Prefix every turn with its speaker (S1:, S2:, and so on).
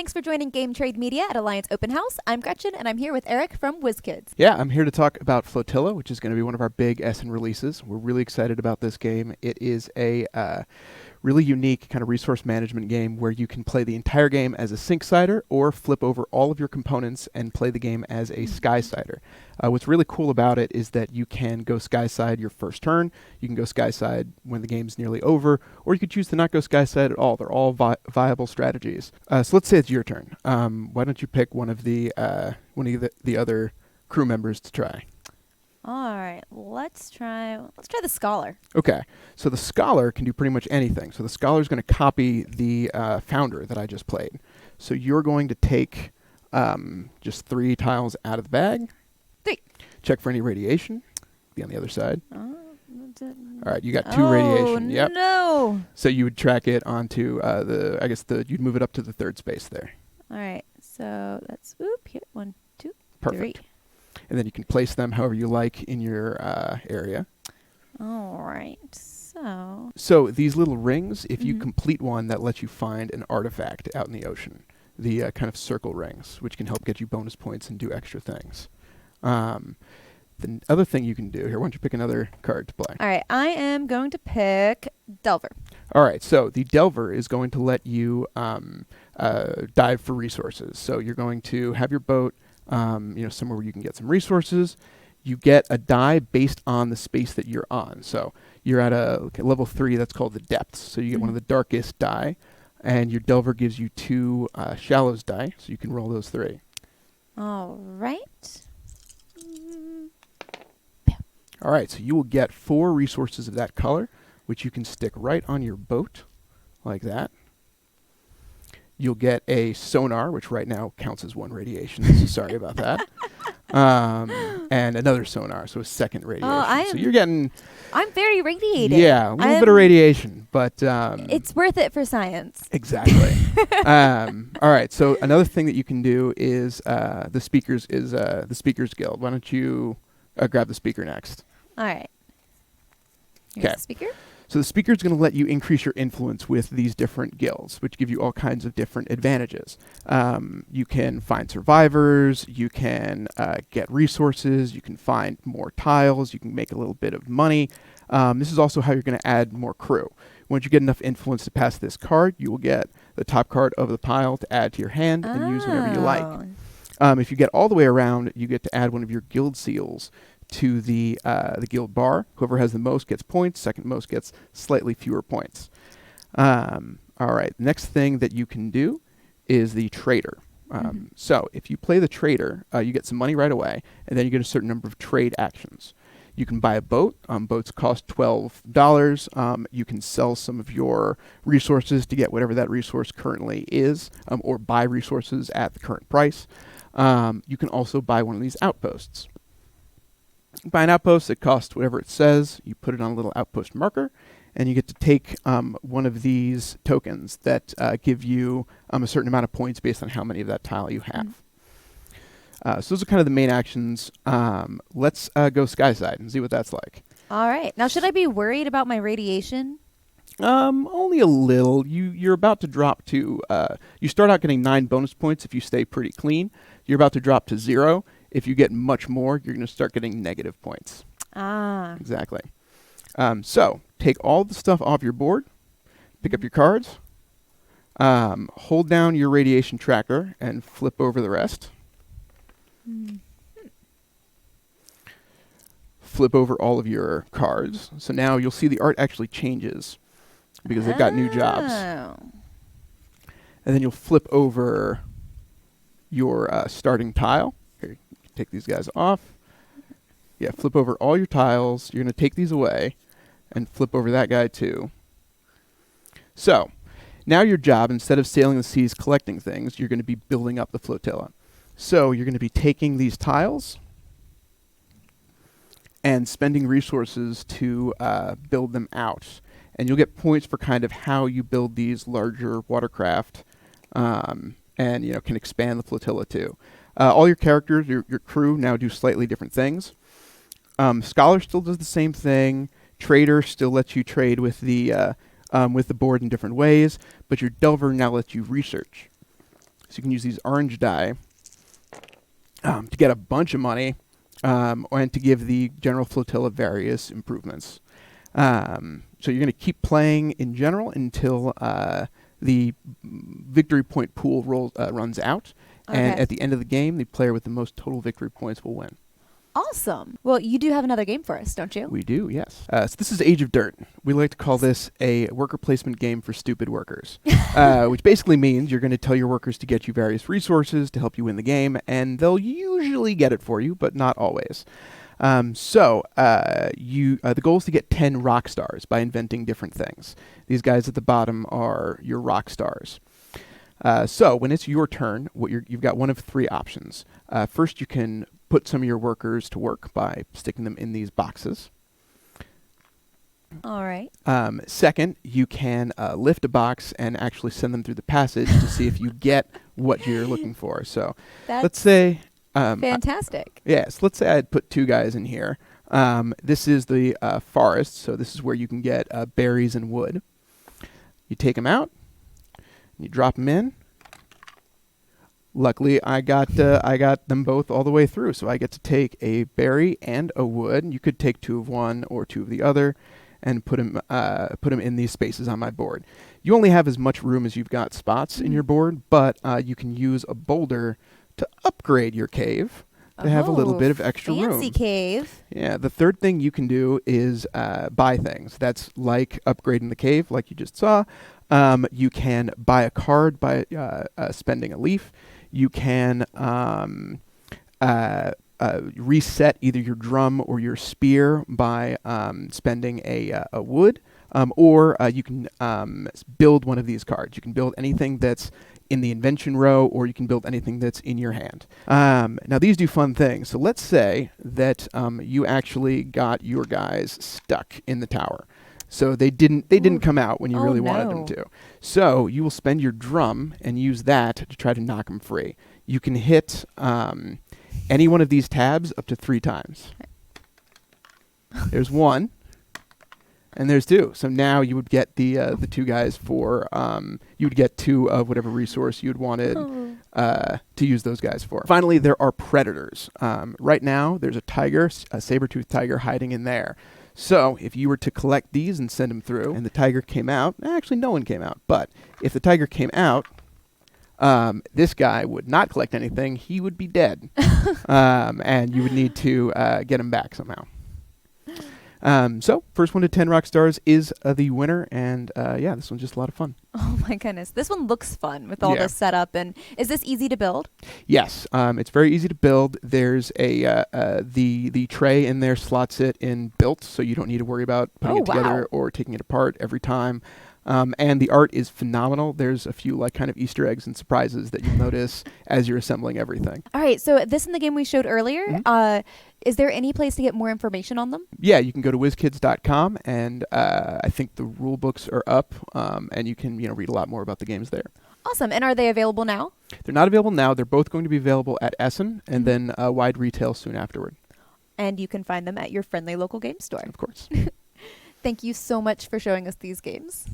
S1: Thanks for joining Game Trade Media at Alliance Open House. I'm Gretchen, and I'm here with Eric from Wizkids.
S2: Yeah, I'm here to talk about Flotilla, which is going to be one of our big Essen releases. We're really excited about this game. It is a really unique kind of resource management game where you can play the entire game as a sink-sider or flip over all of your components and play the game as a sky-sider. What's really cool about it is that you can go sky-side your first turn, you can go sky-side when the game's nearly over, or you could choose to not go sky-side at all. They're all viable strategies. So let's say it's your turn. Why don't you pick one of the other crew members to try?
S1: All right, let's try the Scholar.
S2: Okay, so the Scholar can do pretty much anything. So the Scholar is going to copy the Founder that I just played. So you're going to take just 3 tiles out of the bag.
S1: 3.
S2: Check for any radiation. Be on the other side.
S1: All
S2: right, you got 2 radiation. Yep.
S1: No.
S2: So you would track it onto you'd move it up to the 3rd space there.
S1: All right, so that's here 1, 2,
S2: Perfect.
S1: 3.
S2: And then you can place them however you like in your area.
S1: All right,
S2: So these little rings, if you complete one, that lets you find an artifact out in the ocean. The kind of circle rings, which can help get you bonus points and do extra things. The other thing you can do here, why don't you pick another card to play?
S1: All right, I am going to pick Delver.
S2: All right, so the Delver is going to let you dive for resources. So you're going to have your boat somewhere where you can get some resources. You get a die based on the space that you're on. So you're at a level 3, that's called the depths. So you get one of the darkest die, and your Delver gives you 2 shallows die, so you can roll those 3.
S1: All right.
S2: All right, so you will get 4 resources of that color, which you can stick right on your boat, like that. You'll get a sonar, which right now counts as 1 radiation. So sorry about that. And another sonar, so a 2nd radiation. So you're getting...
S1: I'm very radiated.
S2: Yeah, a little bit of radiation, but...
S1: it's worth it for science.
S2: Exactly. All right, so another thing that you can do is the Speakers Guild. Why don't you grab the Speaker next?
S1: All right. Here's the Speaker.
S2: So the Speaker is going to let you increase your influence with these different guilds, which give you all kinds of different advantages. You can find survivors, you can get resources, you can find more tiles, you can make a little bit of money. This is also how you're going to add more crew. Once you get enough influence to pass this card, you will get the top card of the pile to add to your hand and use whenever you like. If you get all the way around, you get to add one of your guild seals to the guild bar. Whoever has the most gets points. Second most gets slightly fewer points. All right. Next thing that you can do is the trader. So if you play the trader, you get some money right away, and then you get a certain number of trade actions. You can buy a boat. Boats cost $12. You can sell some of your resources to get whatever that resource currently is, or buy resources at the current price. You can also buy one of these outposts. Buy an outpost, it costs whatever it says. You put it on a little outpost marker, and you get to take one of these tokens that give you a certain amount of points based on how many of that tile you have. So those are kind of the main actions. Let's go skyside and see what that's like.
S1: All right. Now, should I be worried about my radiation?
S2: Only a little. You're about to drop to... you start out getting 9 bonus points if you stay pretty clean. You're about to drop to 0. If you get much more, you're going to start getting negative points. Exactly. So take all the stuff off your board, pick up your cards, hold down your radiation tracker, and flip over the rest. Flip over all of your cards. So now you'll see the art actually changes because they've got new jobs. And then you'll flip over your starting tile. Here, take these guys off. Yeah, flip over all your tiles. You're going to take these away and flip over that guy too. So now your job, instead of sailing the seas collecting things, you're going to be building up the flotilla. So you're going to be taking these tiles and spending resources to build them out. And you'll get points for kind of how you build these larger watercraft and can expand the flotilla too. All your characters, your crew now do slightly different things. Scholar still does the same thing. Trader still lets you trade with the board in different ways, but your Delver now lets you research. So you can use these orange die to get a bunch of money and to give the general flotilla various improvements. So you're going to keep playing in general until the victory point pool runs out.
S1: Okay.
S2: And at the end of the game, the player with the most total victory points will win.
S1: Awesome. Well, you do have another game for us, don't you?
S2: We do, yes. So this is Age of Dirt. We like to call this a worker placement game for stupid workers, which basically means you're going to tell your workers to get you various resources to help you win the game, and they'll usually get it for you, but not always. The goal is to get 10 rock stars by inventing different things. These guys at the bottom are your rock stars. So when it's your turn, you've got one of three options. First, you can put some of your workers to work by sticking them in these boxes.
S1: All right.
S2: Second, you can lift a box and actually send them through the passage to see if you get what you're looking for. So let's say...
S1: fantastic.
S2: Yes, let's say I had put two guys in here. This is the forest, so this is where you can get berries and wood. You take them out, you drop them in. Luckily, I got them both all the way through, so I get to take a berry and a wood. You could take two of one or two of the other, and put them in these spaces on my board. You only have as much room as you've got spots in your board, but you can use a boulder to upgrade your cave to have a little bit of extra room.
S1: Fancy cave.
S2: Yeah, the third thing you can do is buy things. That's like upgrading the cave, like you just saw. You can buy a card by spending a leaf. You can reset either your drum or your spear by spending a wood, or you can build one of these cards. You can build anything that's in the invention row, or you can build anything that's in your hand. Now these do fun things. So let's say that you actually got your guys stuck in the tower. So they didn't come out when you really wanted them to. So you will spend your drum and use that to try to knock them free. You can hit any one of these tabs up to 3 times. There's one. And there's 2. So now you would get the 2 guys for, you would get 2 of whatever resource you'd wanted to use those guys for. Finally, there are predators. Right now, there's a saber-toothed tiger hiding in there. So if you were to collect these and send them through, and the tiger came out, actually no one came out, but if the tiger came out, this guy would not collect anything. He would be dead. And you would need to get him back somehow. So first one to 10 rock stars is the winner, and yeah, this one's just a lot of fun.
S1: Oh my goodness, this one looks fun with all this setup. And is this easy to build?
S2: Yes, it's very easy to build. There's the tray in there slots it in built, so you don't need to worry about putting it together or taking it apart every time. And the art is phenomenal. There's a few kind of Easter eggs and surprises that you'll notice as you're assembling everything.
S1: All right, so this in the game we showed earlier, is there any place to get more information on them? Yeah,
S2: you can go to Wizkids.com, and I think the rule books are up, and you can read a lot more about the games there.
S1: Awesome. And are they available now?
S2: They're not available now. They're both going to be available at Essen, and then wide retail soon afterward.
S1: And you can find them at your friendly local game store.
S2: Of course.
S1: Thank you so much for showing us these games.